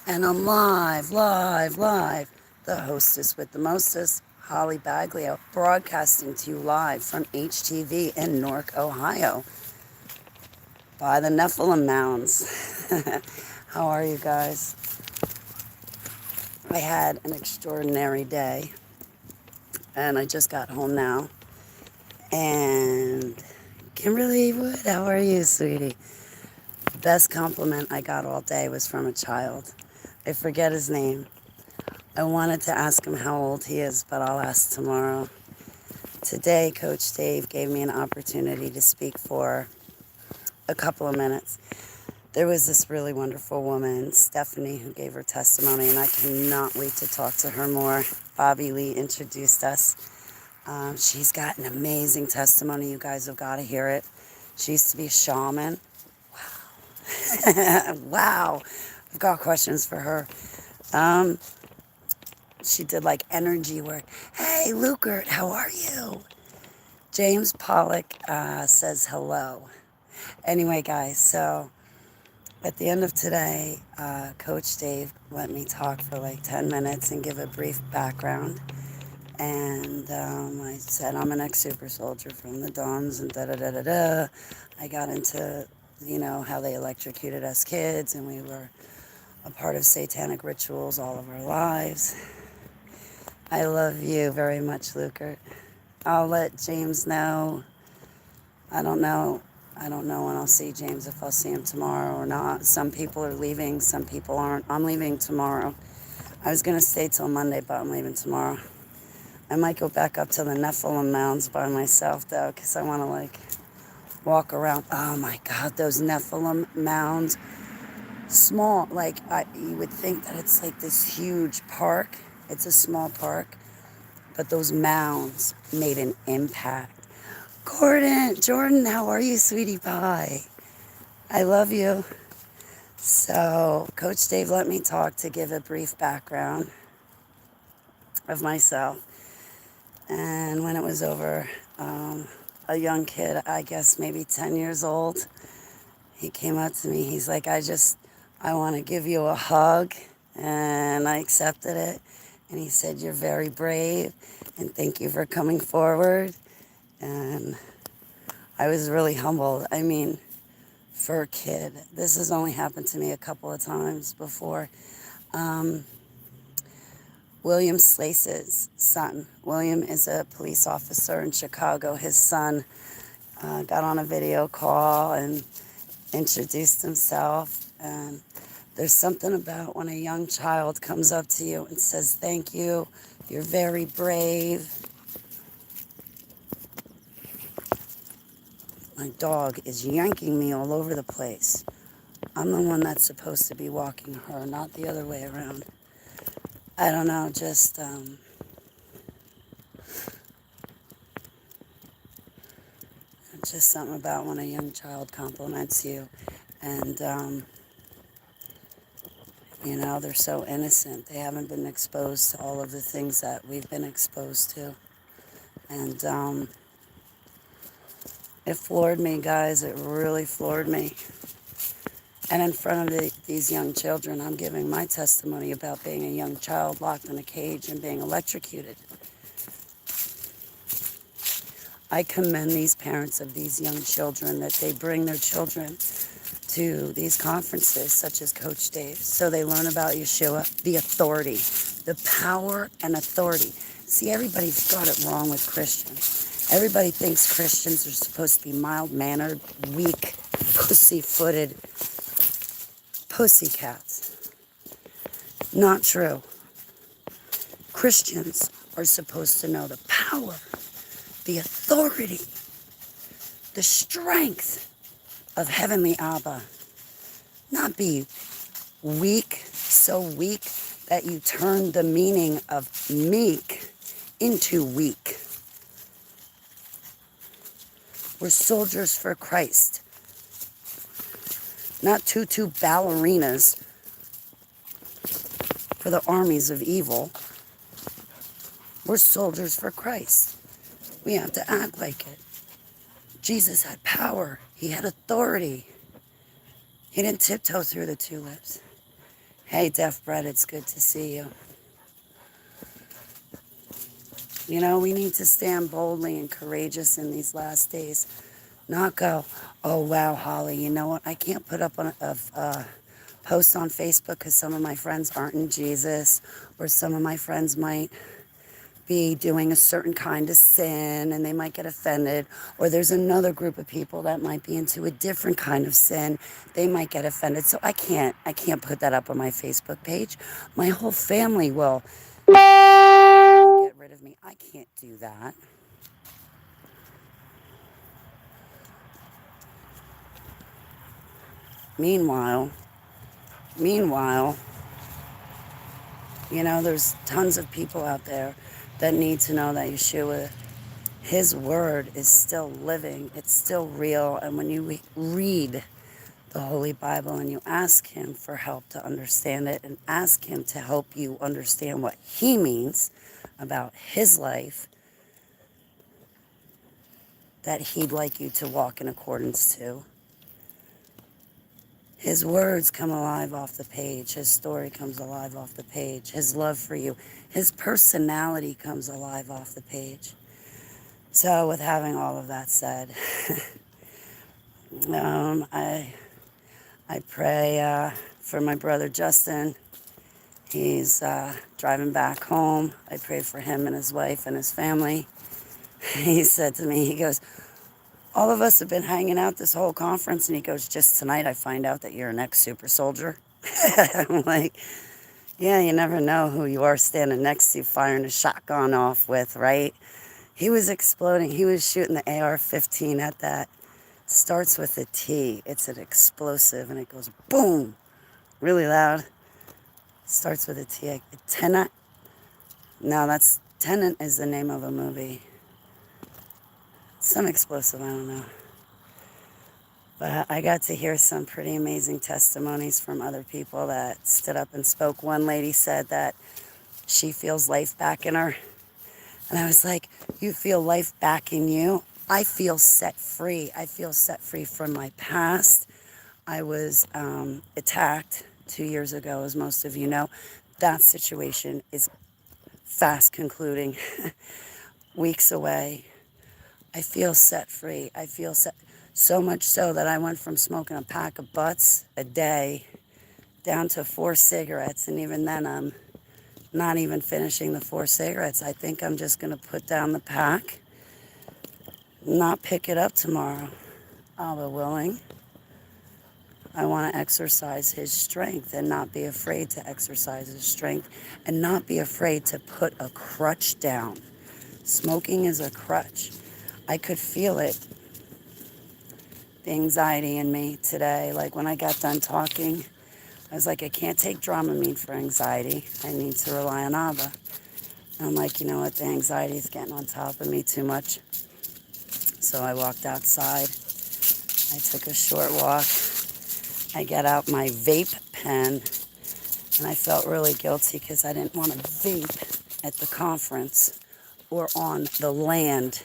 And I'm live. The hostess with the mostest, Holly Baglio, broadcasting to you live from HTV in Newark, Ohio, by the Nephilim Mounds. How are you guys? I had an extraordinary day, and I just got home now. And Kimberly Wood, how are you, sweetie? The best compliment I got all day was from a child. I forget his name. I wanted to ask him how old he is, but I'll ask tomorrow. Today, Coach Dave gave me an opportunity to speak for a couple of minutes. There was this really wonderful woman, Stephanie, who gave her testimony, and I cannot wait to talk to her more. Bobby Lee introduced us. She's got an amazing testimony. You guys have got to hear it. She used to be a shaman. Wow. Wow. I've got questions for her. She did like energy work. Hey, Lukert, how are you? James Pollock says hello. Anyway, guys, so at the end of today, Coach Dave let me talk for like 10 minutes and give a brief background. And I said, I'm an ex-super soldier from the Dons and da-da-da-da-da. I got into, how they electrocuted us kids, and we were a part of satanic rituals all of our lives. I love you very much, Lukert. I'll let James know. I don't know when I'll see James, if I'll see him tomorrow or not. Some people are leaving, some people aren't. I'm leaving tomorrow. I was going to stay till Monday, but I'm leaving tomorrow. I might go back up to the Nephilim Mounds by myself, though, because I want to, walk around. Oh, my God, those Nephilim Mounds. Small, you would think that it's like this huge park. It's a small park, but those mounds made an impact. Jordan, how are you, sweetie pie? I love you. So, Coach Dave let me talk to give a brief background of myself. And when it was over, a young kid, I guess maybe 10 years old, he came up to me. He's like, I want to give you a hug. And I accepted it. And he said, you're very brave, and thank you for coming forward. And I was really humbled. I mean, for a kid, this has only happened to me a couple of times before. William Slace's son. William is a police officer in Chicago. His son got on a video call and introduced himself. And there's something about when a young child comes up to you and says, thank you, you're very brave. My dog is yanking me all over the place. I'm the one that's supposed to be walking her, not the other way around. I don't know, just something about when a young child compliments you. And, they're so innocent. They haven't been exposed to all of the things that we've been exposed to. And it floored me, guys. It really floored me. And in front of these young children, I'm giving my testimony about being a young child locked in a cage and being electrocuted. I commend these parents of these young children that they bring their children to these conferences such as Coach Dave, so they learn about Yeshua, the authority, the power and authority. See, everybody's got it wrong with Christians. Everybody thinks Christians are supposed to be mild-mannered, weak, pussy-footed pussycats. Not true. Christians are supposed to know the power, the authority, the strength of Heavenly Abba. Not be weak, so weak that you turn the meaning of meek into weak. We're soldiers for Christ, not tutu ballerinas for the armies of evil. We're soldiers for Christ. We have to act like it. Jesus had power. He had authority. He didn't tiptoe through the tulips. Hey, Deaf Bread, it's good to see you. You know, we need to stand boldly and courageous in these last days. Not go, oh, wow, Holly, you know what? I can't put up a post on Facebook because some of my friends aren't in Jesus, or some of my friends might be doing a certain kind of sin and they might get offended, or there's another group of people that might be into a different kind of sin, they might get offended. So I can't put that up on my Facebook page. My whole family will get rid of me. I can't do that. Meanwhile, you know, there's tons of people out there that need to know that Yeshua, his word is still living, it's still real. And when you read the Holy Bible and you ask him for help to understand it and ask him to help you understand what he means about his life that he'd like you to walk in accordance to, his words come alive off the page. His story comes alive off the page. His love for you, his personality comes alive off the page. So with having all of that said, I pray for my brother Justin. He's driving back home. I pray for him and his wife and his family. He said to me, he goes, all of us have been hanging out this whole conference. And he goes, just tonight I find out that you're an ex-super soldier. I'm like, yeah, you never know who you are standing next to firing a shotgun off with, right? He was exploding. He was shooting the AR-15 at that. Starts with a T. It's an explosive, and it goes boom, really loud. Starts with a T. Tenet? No, that's Tenet is the name of a movie. Some explosive, I don't know. But I got to hear some pretty amazing testimonies from other people that stood up and spoke. One lady said that she feels life back in her. And I was like, you feel life back in you? I feel set free. I feel set free from my past. I was attacked 2 years ago, as most of you know. That situation is fast concluding, weeks away. I feel set free. I feel set, so much so that I went from smoking a pack of butts a day down to 4 cigarettes. And even then, I'm not even finishing the 4 cigarettes. I think I'm just going to put down the pack, not pick it up tomorrow. Allah willing. I want to exercise his strength and not be afraid to exercise his strength and not be afraid to put a crutch down. Smoking is a crutch. I could feel it, the anxiety in me today. Like when I got done talking, I was like, I can't take Dramamine for anxiety. I need to rely on Abba. And I'm like, you know what, the anxiety is getting on top of me too much. So I walked outside. I took a short walk. I got out my vape pen, and I felt really guilty because I didn't want to vape at the conference or on the land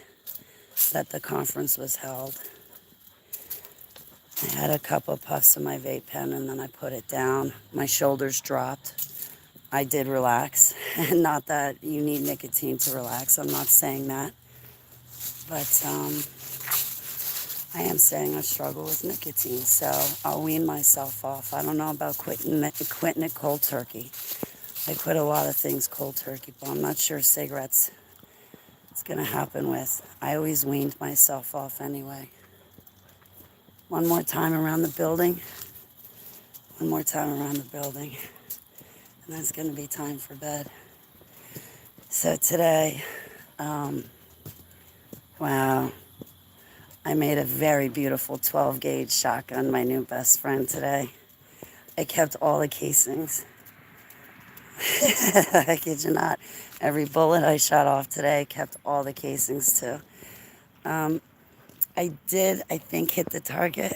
that the conference was held. I had a couple puffs of my vape pen, and then I put it down. My shoulders dropped. I did relax. Not that you need nicotine to relax. I'm not saying that. But I am saying I struggle with nicotine, so I'll wean myself off. I don't know about quitting it cold turkey. I quit a lot of things cold turkey, but I'm not sure cigarettes it's going to happen with. I always weaned myself off anyway. One more time around the building. One more time around the building. And then it's going to be time for bed. So today, wow, I made a very beautiful 12-gauge shotgun, my new best friend today. I kept all the casings. I kid you not. Every bullet I shot off today, kept all the casings too. I did, I think, hit the target.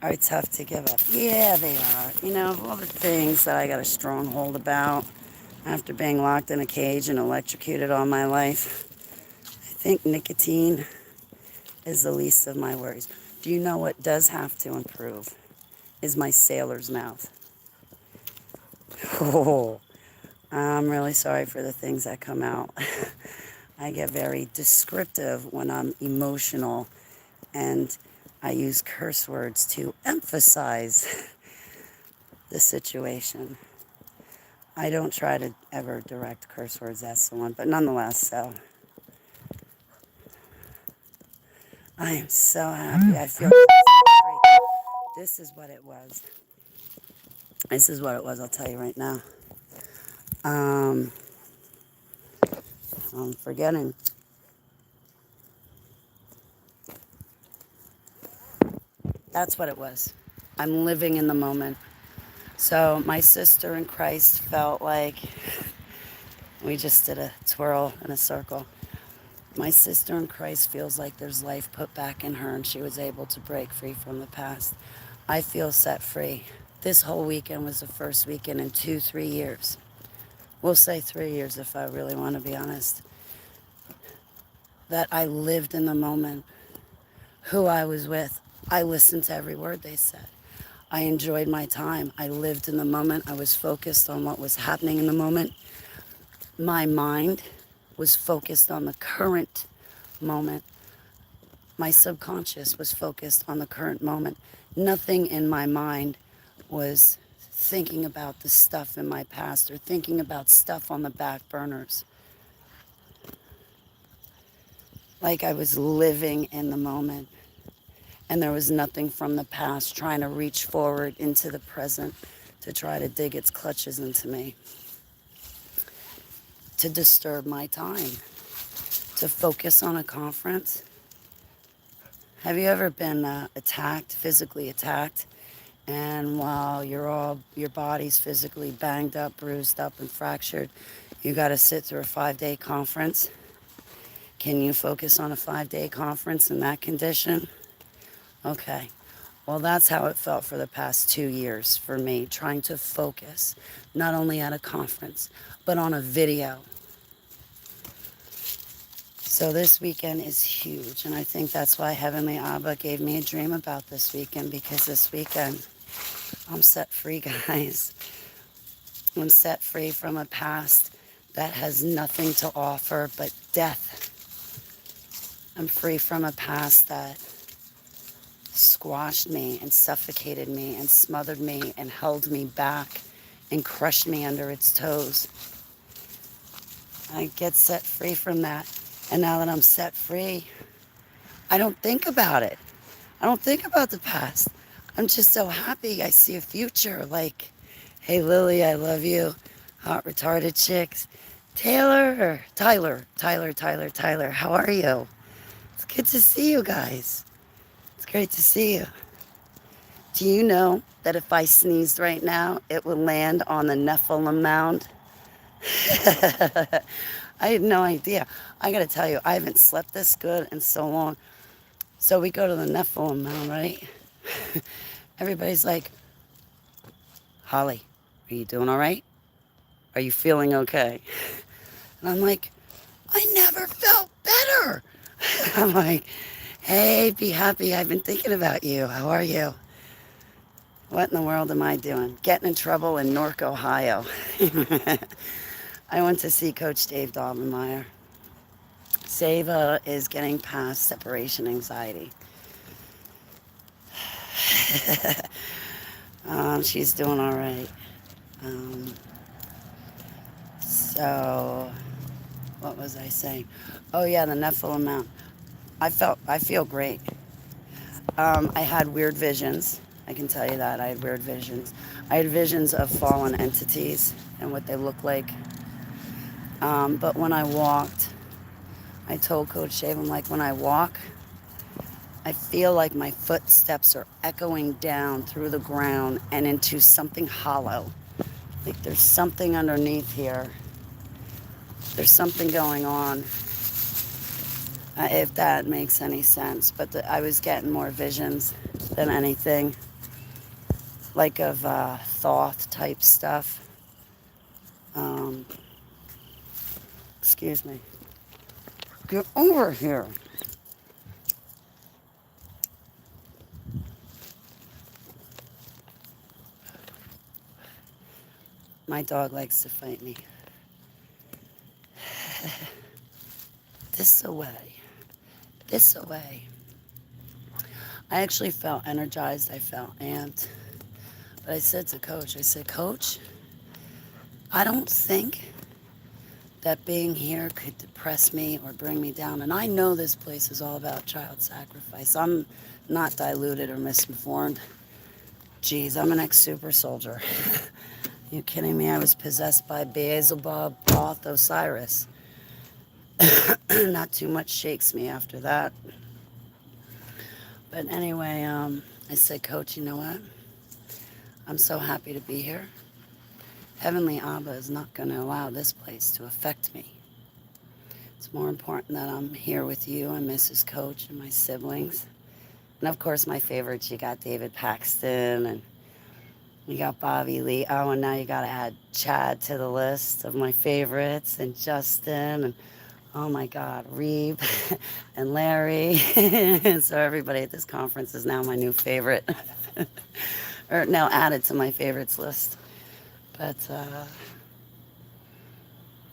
Are tough to give up. Yeah, they are. You know, of all the things that I got a stronghold about after being locked in a cage and electrocuted all my life, I think nicotine is the least of my worries. Do you know what does have to improve? Is my sailor's mouth. Oh, I'm really sorry for the things that come out. I get very descriptive when I'm emotional, and I use curse words to emphasize the situation. I don't try to ever direct curse words at someone, but nonetheless, so I am so happy. I feel free. This is what it was. This is what it was, I'll tell you right now. I'm forgetting. That's what it was. I'm living in the moment. So my sister in Christ felt like we just did a twirl in a circle. My sister in Christ feels like there's life put back in her and she was able to break free from the past. I feel set free. This whole weekend was the first weekend in 2-3 years. We'll say 3 years if I really want to be honest. That I lived in the moment. Who I was with. I listened to every word they said. I enjoyed my time. I lived in the moment. I was focused on what was happening in the moment. My mind was focused on the current moment. My subconscious was focused on the current moment. Nothing in my mind was thinking about the stuff in my past or thinking about stuff on the back burners. Like I was living in the moment. And there was nothing from the past trying to reach forward into the present to try to dig its clutches into me, to disturb my time, to focus on a conference. Have you ever been attacked, physically attacked, and while your body's physically banged up, bruised up, and fractured, you got to sit through a 5-day conference? Can you focus on a 5-day conference in that condition? Okay. Well, that's how it felt for the past 2 years for me, trying to focus, not only at a conference, but on a video. So this weekend is huge, and I think that's why Heavenly Abba gave me a dream about this weekend, because this weekend I'm set free, guys. I'm set free from a past that has nothing to offer but death. I'm free from a past that squashed me and suffocated me and smothered me and held me back and crushed me under its toes. I get set free from that. And now that I'm set free, I don't think about it. I don't think about the past. I'm just so happy I see a future. Like, hey, Lily, I love you. Hot retarded chicks. Tyler, how are you? It's good to see you guys. It's great to see you. Do you know that if I sneezed right now, it would land on the Nephilim mound? I had no idea. I got to tell you, I haven't slept this good in so long. So we go to the Nephilim mound, right? Everybody's like, Holly, are you doing all right? Are you feeling okay? And I'm like, I never felt better. I'm like, hey, be happy. I've been thinking about you. How are you? What in the world am I doing? Getting in trouble in Newark, Ohio. I went to see Coach Dave Daubenmire. Seva is getting past separation anxiety. She's doing all right. So, what was I saying? Oh yeah, the Nephilim Mount. I feel great. I had weird visions. I can tell you that. I had weird visions. I had visions of fallen entities and what they look like. But when I walked, I told Coach Dave, I'm like, when I walk, I feel like my footsteps are echoing down through the ground and into something hollow. Like there's something underneath here. There's something going on, if that makes any sense. But I was getting more visions than anything, like of Thoth type stuff. Excuse me. Get over here. My dog likes to fight me. This away. This away. I actually felt energized. I felt amped. But I said to Coach, I said, Coach, I don't think that being here could depress me or bring me down. And I know this place is all about child sacrifice. I'm not diluted or misinformed. Geez, I'm an ex-super soldier. You kidding me? I was possessed by Beelzebub, Thoth, Osiris. Not too much shakes me after that. But anyway, I said, Coach, you know what? I'm so happy to be here. Heavenly Abba is not going to allow this place to affect me. It's more important that I'm here with you and Mrs. Coach and my siblings. And of course, my favorites, you got David Paxton and you got Bobby Lee. Oh, and now you got to add Chad to the list of my favorites, and Justin, and oh my God, Reeb and Larry. So everybody at this conference is now my new favorite, or now added to my favorites list. But I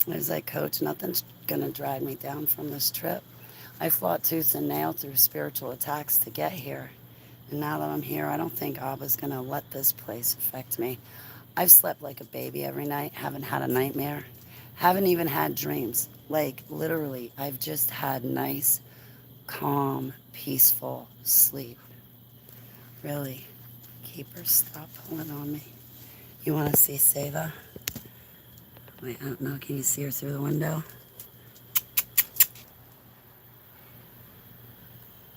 was like, Coach, nothing's going to drag me down from this trip. I fought tooth and nail through spiritual attacks to get here. And now that I'm here, I don't think Abba's going to let this place affect me. I've slept like a baby every night, haven't had a nightmare, haven't even had dreams. Like, literally, I've just had nice, calm, peaceful sleep. Really. Keepers, stop pulling on me. You want to see Seva? Wait, I don't know. Can you see her through the window?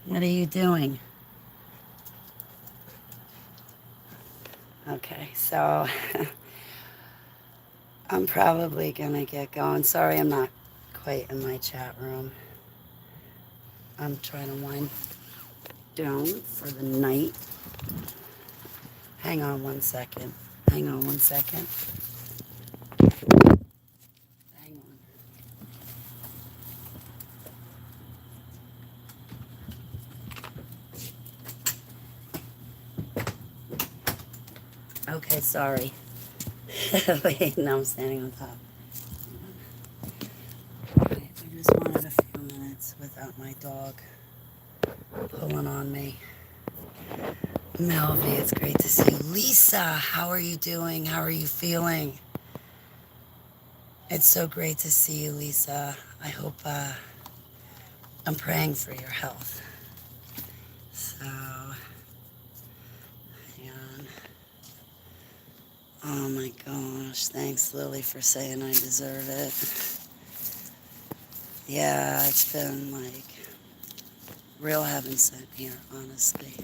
What are you doing? Okay, so I'm probably going to get going. Sorry, I'm not quite in my chat room. I'm trying to wind down for the night. Hang on one second. Hang on one second. Hang on. Okay, sorry. Wait, now I'm standing on top. Right, I just wanted a few minutes without my dog pulling on me. Melvie, it's great to see you. Lisa, how are you doing? How are you feeling? It's so great to see you, Lisa. I hope I'm praying for your health. So, hang on. Oh my gosh, thanks Lily for saying I deserve it. Yeah, it's been like real heaven sent here, honestly.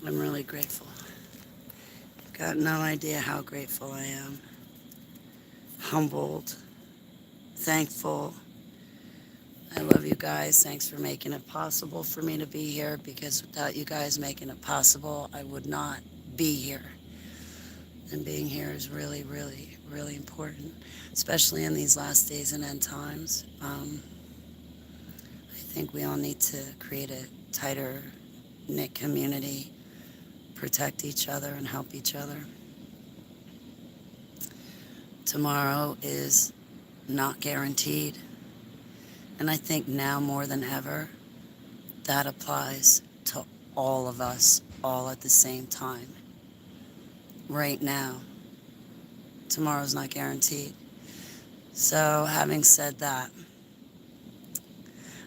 I'm really grateful. Got no idea how grateful I am. Humbled, thankful. I love you guys. Thanks for making it possible for me to be here, because without you guys making it possible, I would not be here. And being here is really, really, really important, especially in these last days and end times. I think we all need to create a tighter knit community, protect each other and help each other. Tomorrow is not guaranteed. And I think now more than ever, that applies to all of us, all at the same time. Right now, tomorrow's not guaranteed. So having said that,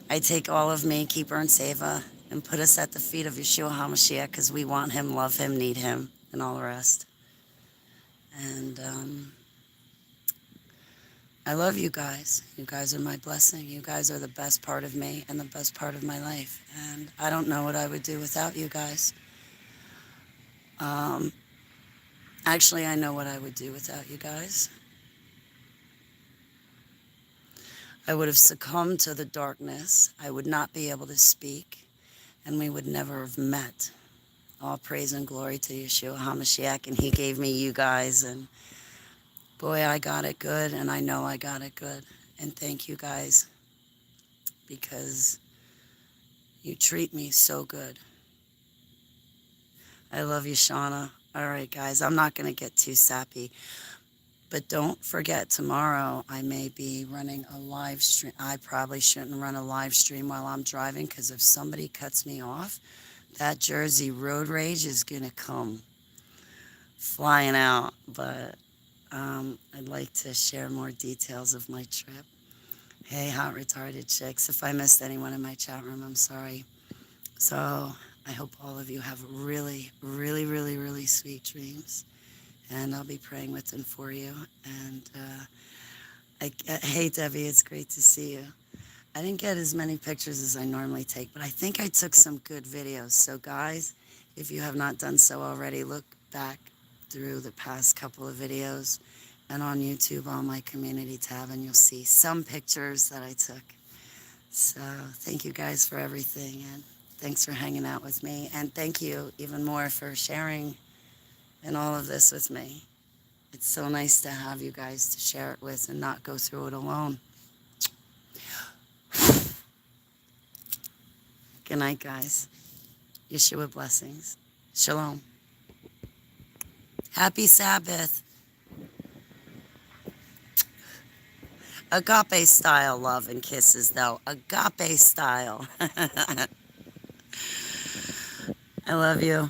I take all of me, Keeper and Seva, and put us at the feet of Yeshua HaMashiach, because we want him, love him, need him, and all the rest. And I love you guys. You guys are my blessing. You guys are the best part of me and the best part of my life. And I don't know what I would do without you guys. Actually, I know what I would do without you guys. I would have succumbed to the darkness. I would not be able to speak, and we would never have met. All praise and glory to Yeshua HaMashiach, and he gave me you guys, and boy, I got it good, and I know I got it good. And thank you guys, because you treat me so good. I love you, Shauna. All right, guys, I'm not going to get too sappy. But don't forget, tomorrow I may be running a live stream. I probably shouldn't run a live stream while I'm driving, because if somebody cuts me off, that Jersey road rage is going to come flying out. But I'd like to share more details of my trip. Hey, hot retarded chicks. If I missed anyone in my chat room, I'm sorry. So I hope all of you have really, really, really, really sweet dreams. And I'll be praying with them for you. And hey, Debbie, it's great to see you. I didn't get as many pictures as I normally take, but I think I took some good videos. So guys, if you have not done so already, look back through the past couple of videos and on YouTube on my community tab, and you'll see some pictures that I took. So thank you guys for everything, and thanks for hanging out with me. And thank you even more for sharing in all of this with me. It's so nice to have you guys to share it with and not go through it alone. Good night, guys. Yeshua blessings. Shalom. Happy Sabbath. Agape style love and kisses, though. Agape style. I love you.